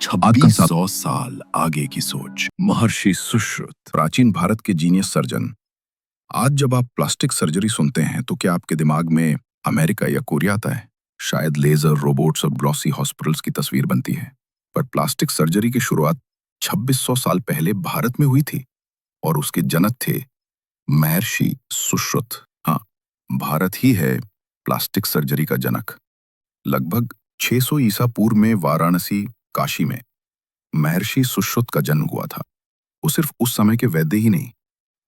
2600 साल आगे की सोच। महर्षि सुश्रुत, प्राचीन भारत के जीनियस सर्जन। आज जब आप प्लास्टिक सर्जरी सुनते हैं तो क्या आपके दिमाग में अमेरिका या कोरिया आता है? शायद लेजर, रोबोट्स और ग्लॉसी हॉस्पिटल्स की तस्वीर बनती है। पर प्लास्टिक सर्जरी की शुरुआत 2600 साल पहले भारत में हुई थी और उसके जनक थे महर्षि सुश्रुत। हाँ, भारत ही है प्लास्टिक सर्जरी का जनक। लगभग 600 ईसा पूर्व में वाराणसी, काशी में महर्षि सुश्रुत का जन्म हुआ था। वो सिर्फ उस समय के वैद्य ही नहीं,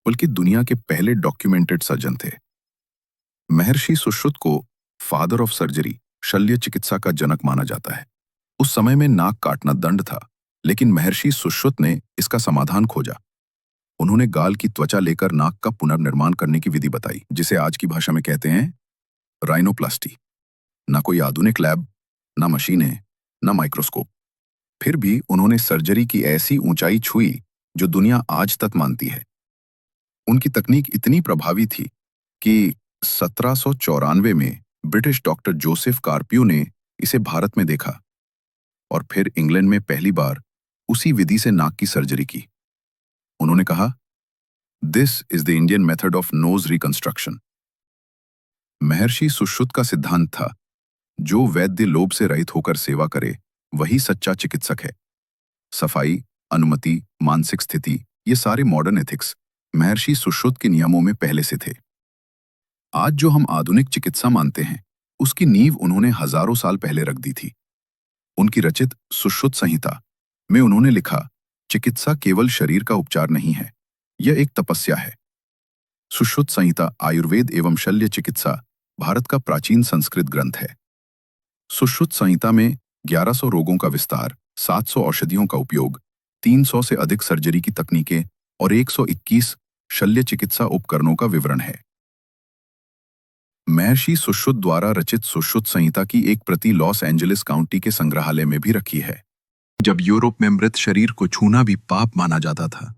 बल्कि दुनिया के पहले डॉक्यूमेंटेड सर्जन थे। महर्षि सुश्रुत को फादर ऑफ सर्जरी, शल्य चिकित्सा का जनक माना जाता है। उस समय में नाक काटना दंड था, लेकिन महर्षि सुश्रुत ने इसका समाधान खोजा। उन्होंने गाल की त्वचा लेकर नाक का पुनर्निर्माण करने की विधि बताई, जिसे आज की भाषा में कहते हैं राइनोप्लास्टी। ना कोई आधुनिक लैब, ना मशीनें, ना माइक्रोस्कोप। फिर भी उन्होंने सर्जरी की ऐसी ऊंचाई छुई जो दुनिया आज तक मानती है। उनकी तकनीक इतनी प्रभावी थी कि 1794 में ब्रिटिश डॉक्टर जोसेफ कार्पियो ने इसे भारत में देखा और फिर इंग्लैंड में पहली बार उसी विधि से नाक की सर्जरी की। उन्होंने कहा, this is the Indian method of nose reconstruction. महर्षि सुश्रुत का सिद्धांत था, जो वैद्य लोभ से रहित होकर सेवा करे वही सच्चा चिकित्सक है। सफाई, अनुमति, मानसिक स्थिति, ये सारे मॉडर्न एथिक्स महर्षि सुश्रुत के नियमों में पहले से थे। आज जो हम आधुनिक चिकित्सा मानते हैं, उसकी नींव उन्होंने हजारों साल पहले रख दी थी। उनकी रचित सुश्रुत संहिता में उन्होंने लिखा, चिकित्सा केवल शरीर का उपचार नहीं है, यह एक तपस्या है। सुश्रुत संहिता आयुर्वेद एवं शल्य चिकित्सा भारत का प्राचीन संस्कृत ग्रंथ है। सुश्रुत संहिता में 1100 रोगों का विस्तार, 700 औषधियों का उपयोग, 300 से अधिक सर्जरी की तकनीकें और 121 शल्य चिकित्सा उपकरणों का विवरण है। महर्षि सुश्रुत द्वारा रचित सुश्रुत संहिता की एक प्रति लॉस एंजलिस काउंटी के संग्रहालय में भी रखी है। जब यूरोप में मृत शरीर को छूना भी पाप माना जाता था,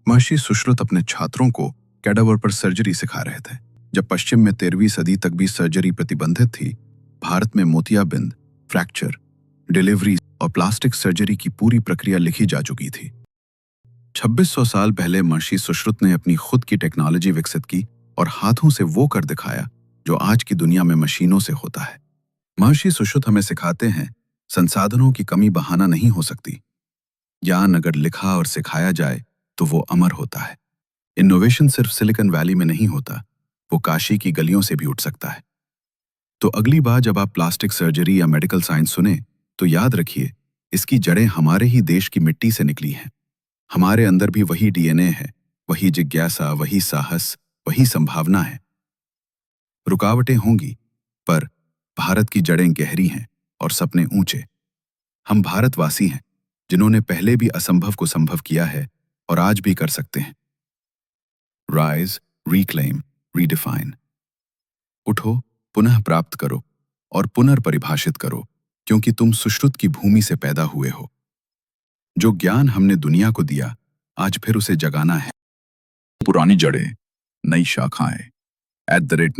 महर्षि सुश्रुत अपने छात्रों को कैडावर पर सर्जरी सिखा रहे थे। जब पश्चिम में 13वीं सदी तक भी सर्जरी प्रतिबंधित थी, भारत में मोतियाबिंद, फ्रैक्चर, डिलीवरी और प्लास्टिक सर्जरी की पूरी प्रक्रिया लिखी जा चुकी थी। 2600 साल पहले महर्षि सुश्रुत ने अपनी खुद की टेक्नोलॉजी विकसित की और हाथों से वो कर दिखाया जो आज की दुनिया में मशीनों से होता है। महर्षि सुश्रुत हमें सिखाते हैं, संसाधनों की कमी बहाना नहीं हो सकती। ज्ञान अगर लिखा और सिखाया जाए तो वो अमर होता है। इनोवेशन सिर्फ सिलिकॉन वैली में नहीं होता, वो काशी की गलियों से भी उठ सकता है। तो अगली बार जब आप प्लास्टिक सर्जरी या मेडिकल साइंस सुने, तो याद रखिए, इसकी जड़ें हमारे ही देश की मिट्टी से निकली हैं। हमारे अंदर भी वही डीएनए है, वही जिज्ञासा, वही साहस, वही संभावना है। रुकावटें होंगी, पर भारत की जड़ें गहरी हैं और सपने ऊंचे। हम भारतवासी हैं, जिन्होंने पहले भी असंभव को संभव किया है और आज भी कर सकते हैं। Rise, reclaim, redefine. उठो, पुनः प्राप्त करो और पुनर्परिभाषित करो, क्योंकि तुम सुश्रुत की भूमि से पैदा हुए हो। जो ज्ञान हमने दुनिया को दिया, आज फिर उसे जगाना है। पुरानी जड़ें, नई शाखाएं,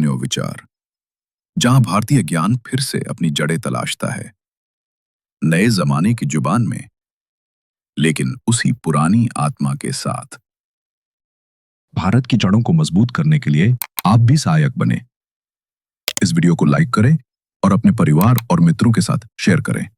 @न्यू विचार, जहां भारतीय ज्ञान फिर से अपनी जड़ें तलाशता है, नए जमाने की जुबान में, लेकिन उसी पुरानी आत्मा के साथ। भारत की जड़ों को मजबूत करने के लिए आप भी सहायक बने। इस वीडियो को लाइक करें और अपने परिवार और मित्रों के साथ शेयर करें।